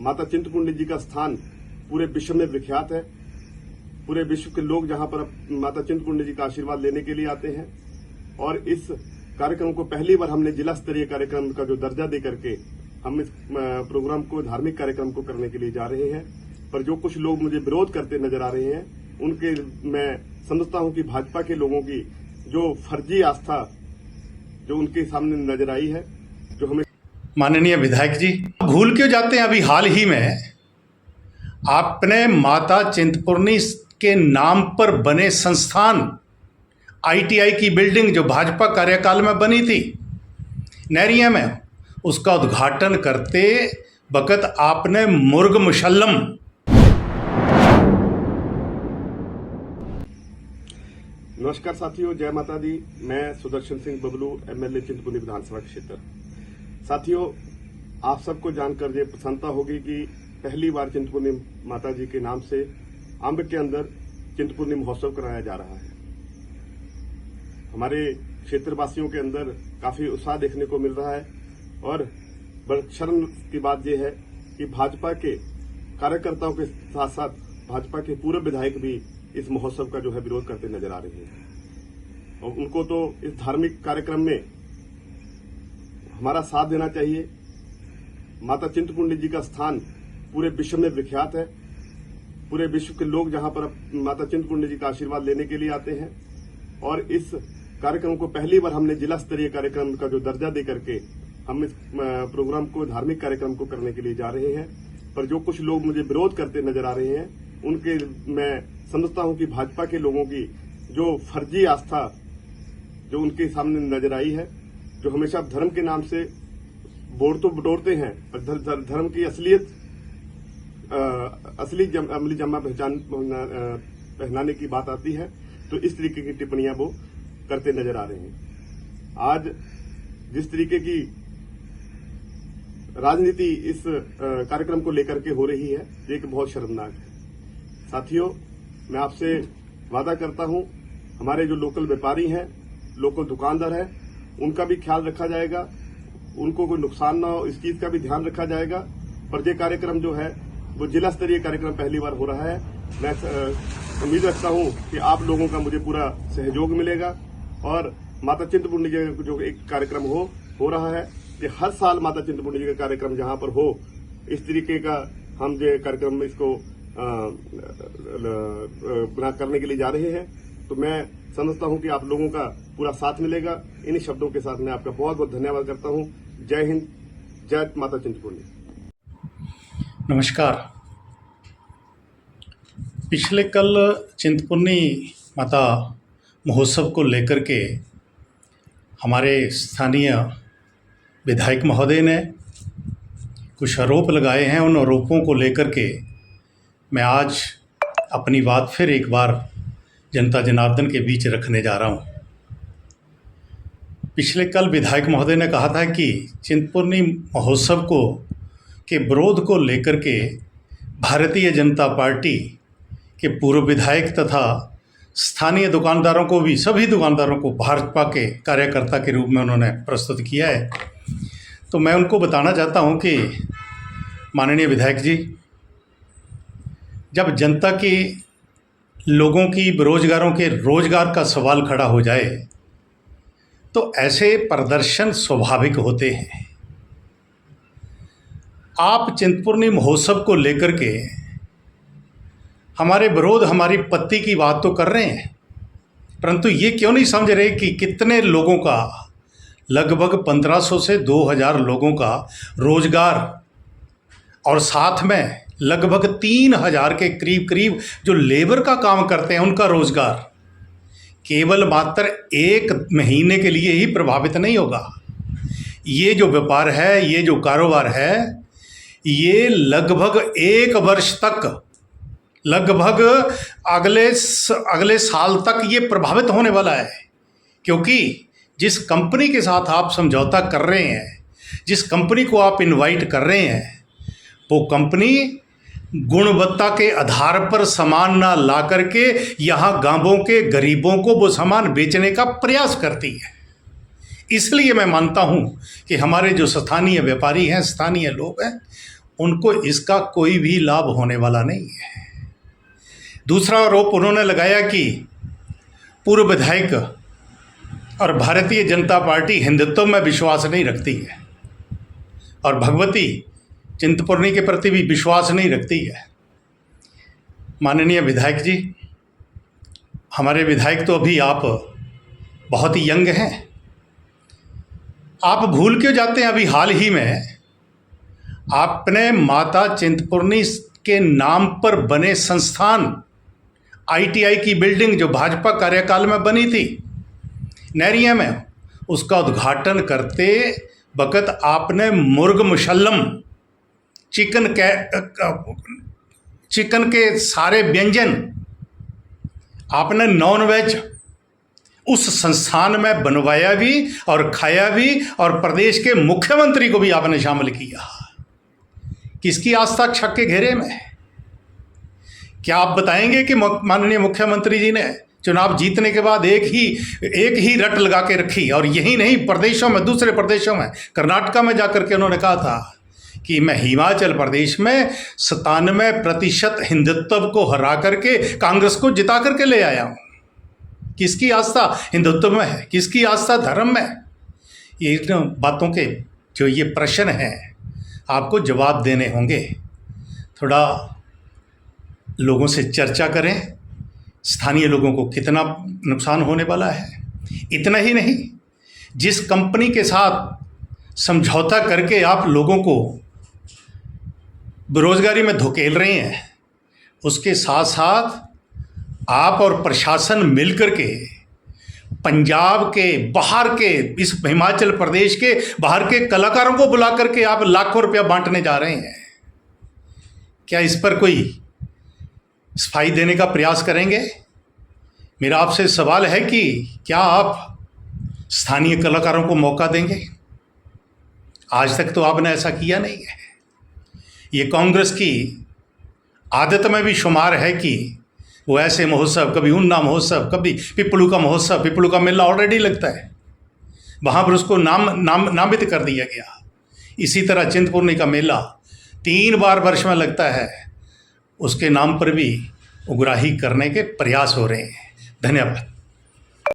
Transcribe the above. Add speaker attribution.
Speaker 1: माता चिंतपूर्णी जी का स्थान पूरे विश्व में विख्यात है। पूरे विश्व के लोग जहां पर माता चिंतपूर्णी जी का आशीर्वाद लेने के लिए आते हैं और इस कार्यक्रम को पहली बार हमने जिला स्तरीय कार्यक्रम का जो दर्जा दे करके हम इस प्रोग्राम को धार्मिक कार्यक्रम को करने के लिए जा रहे हैं। पर जो कुछ लोग मुझे विरोध करते नजर आ रहे हैं उनके मैं समझता हूं कि भाजपा के लोगों की जो फर्जी आस्था जो उनके सामने नजर आई है, जो हमें
Speaker 2: माननीय विधायक जी भूल क्यों जाते हैं। अभी हाल ही में आपने माता चिंतपूर्णी के नाम पर बने संस्थान आईटीआई की बिल्डिंग जो भाजपा कार्यकाल में बनी थी नहरिया में, उसका उद्घाटन करते वक्त आपने मुर्ग मुशल्लम।
Speaker 1: नमस्कार साथियों, जय माता दी। मैं सुदर्शन सिंह बबलू, एमएलए चिंतपूर्णी विधानसभा क्षेत्र। साथियों, आप सबको जानकर ये प्रसन्नता होगी कि पहली बार चिंतपूर्णी माता जी के नाम से अंब के अंदर चिंतपूर्णी महोत्सव कराया जा रहा है। हमारे क्षेत्रवासियों के अंदर काफी उत्साह देखने को मिल रहा है और बड़ी शर्म की बात यह है कि भाजपा के कार्यकर्ताओं के साथ साथ भाजपा के पूर्व विधायक भी इस महोत्सव का जो है विरोध करते नजर आ रहे हैं और उनको तो इस धार्मिक कार्यक्रम में हमारा साथ देना चाहिए। माता चिंतपूर्णी जी का स्थान पूरे विश्व में विख्यात है। पूरे विश्व के लोग जहां पर माता चिंतपूर्णी जी का आशीर्वाद लेने के लिए आते हैं और इस कार्यक्रम को पहली बार हमने जिला स्तरीय कार्यक्रम का जो दर्जा दे करके हम इस प्रोग्राम को धार्मिक कार्यक्रम को करने के लिए जा रहे हैं। पर जो कुछ लोग मुझे विरोध करते नजर आ रहे हैं उनके मैं समझता हूं कि भाजपा के लोगों की जो फर्जी आस्था जो उनके सामने नजर आई है, जो हमेशा धर्म के नाम से बोर्ड तो बटोरते हैं पर धर्म की असलियत असली अमली जमा पहनाने की बात आती है तो इस तरीके की टिप्पणियां वो करते नजर आ रहे हैं। आज जिस तरीके की राजनीति इस कार्यक्रम को लेकर के हो रही है ये बहुत शर्मनाक है। साथियों, मैं आपसे वादा करता हूं हमारे जो लोकल व्यापारी हैं, लोकल दुकानदार हैं, उनका भी ख्याल रखा जाएगा, उनको कोई नुकसान ना हो इस चीज का भी ध्यान रखा जाएगा। पर ये कार्यक्रम जो है वो जिला स्तरीय कार्यक्रम पहली बार हो रहा है। मैं उम्मीद रखता हूं कि आप लोगों का मुझे पूरा सहयोग मिलेगा और माता चिंतपूर्णी जी का जो एक कार्यक्रम हो रहा है कि हर साल माता चिंतपूर्णी जी का कार्यक्रम जहां पर हो इस तरीके का हम जो कार्यक्रम इसको बना करने के लिए जा रहे हैं। तो मैं समझता हूं कि आप लोगों का पूरा साथ मिलेगा। इन्हीं शब्दों के साथ मैं आपका बहुत बहुत धन्यवाद करता हूं। जय हिंद, जय माता चिंतपूर्णी।
Speaker 2: नमस्कार। पिछले कल चिंतपूर्णी माता महोत्सव को लेकर के हमारे स्थानीय विधायक महोदय ने कुछ आरोप लगाए हैं। उन आरोपों को लेकर के मैं आज अपनी बात फिर एक बार जनता जनार्दन के बीच रखने जा रहा हूं। पिछले कल विधायक महोदय ने कहा था कि चिंतपूर्णी महोत्सव के विरोध को लेकर के भारतीय जनता पार्टी के पूर्व विधायक तथा स्थानीय दुकानदारों को भी, सभी दुकानदारों को भाजपा के कार्यकर्ता के रूप में उन्होंने प्रस्तुत किया है। तो मैं उनको बताना चाहता हूं कि माननीय विधायक जी, जब जनता की, लोगों की, बेरोजगारों के रोजगार का सवाल खड़ा हो जाए तो ऐसे प्रदर्शन स्वाभाविक होते हैं। आप चिंतपूर्णी महोत्सव को लेकर के हमारे विरोध, हमारी पत्ती की बात तो कर रहे हैं, परंतु ये क्यों नहीं समझ रहे कि कितने लोगों का, लगभग 1500 से 2000 लोगों का रोजगार और साथ में लगभग 3000 के करीब जो लेबर का काम करते हैं उनका रोजगार केवल मात्र 1 महीने के लिए ही प्रभावित नहीं होगा। ये जो व्यापार है, ये जो कारोबार है, ये लगभग 1 वर्ष तक, लगभग अगले साल तक ये प्रभावित होने वाला है। क्योंकि जिस कंपनी के साथ आप समझौता कर रहे हैं, जिस कंपनी को आप इनवाइट कर रहे हैं, वो कंपनी गुणवत्ता के आधार पर सामान ना ला करके यहाँ गांवों के गरीबों को वो सामान बेचने का प्रयास करती है। इसलिए मैं मानता हूँ कि हमारे जो स्थानीय व्यापारी हैं, स्थानीय लोग हैं, उनको इसका कोई भी लाभ होने वाला नहीं है। दूसरा आरोप उन्होंने लगाया कि पूर्व विधायक और भारतीय जनता पार्टी हिंदुत्व में विश्वास नहीं रखती है और भगवती चिंतपूर्णी के प्रति भी विश्वास नहीं रखती है। माननीय विधायक जी, हमारे विधायक तो अभी आप बहुत ही यंग हैं, आप भूल क्यों जाते हैं? अभी हाल ही में आपने माता चिंतपूर्णी के नाम पर बने संस्थान ITI की बिल्डिंग जो भाजपा कार्यकाल में बनी थी नहरिया में, उसका उद्घाटन करते वक़्त आपने मुर्ग मुशल्लम चिकन के सारे व्यंजन आपने नॉन वेज उस संस्थान में बनवाया भी और खाया भी और प्रदेश के मुख्यमंत्री को भी आपने शामिल किया। किसकी आस्था छक के घेरे में? क्या आप बताएंगे कि माननीय मुख्यमंत्री जी ने चुनाव जीतने के बाद एक ही रट लगा के रखी और यही नहीं प्रदेशों में, दूसरे प्रदेशों में, कर्नाटका में जाकर के उन्होंने कहा था कि मैं हिमाचल प्रदेश में 97% हिंदुत्व को हरा करके कांग्रेस को जिता करके ले आया हूँ। किसकी आस्था हिंदुत्व में है? किसकी आस्था धर्म में? ये बातों के जो ये प्रश्न हैं आपको जवाब देने होंगे। थोड़ा लोगों से चर्चा करें, स्थानीय लोगों को कितना नुकसान होने वाला है। इतना ही नहीं, जिस कंपनी के साथ समझौता करके आप लोगों को बेरोजगारी में धकेल रहे हैं, उसके साथ साथ आप और प्रशासन मिलकर के पंजाब के बाहर के, इस हिमाचल प्रदेश के बाहर के कलाकारों को बुला करके आप लाखों रुपया बांटने जा रहे हैं। क्या इस पर कोई सफाई देने का प्रयास करेंगे? मेरा आपसे सवाल है कि क्या आप स्थानीय कलाकारों को मौका देंगे? आज तक तो आपने ऐसा किया नहीं है। ये कांग्रेस की आदत में भी शुमार है कि वो ऐसे महोत्सव, कभी उन्ना महोत्सव, कभी पिपलू का महोत्सव, पिपलू का मेला ऑलरेडी लगता है, वहाँ पर उसको नामित कर दिया गया। इसी तरह चिंतपूर्णी का मेला 3 बार वर्ष में लगता है, उसके नाम पर भी उगराही करने के प्रयास हो रहे हैं। धन्यवाद।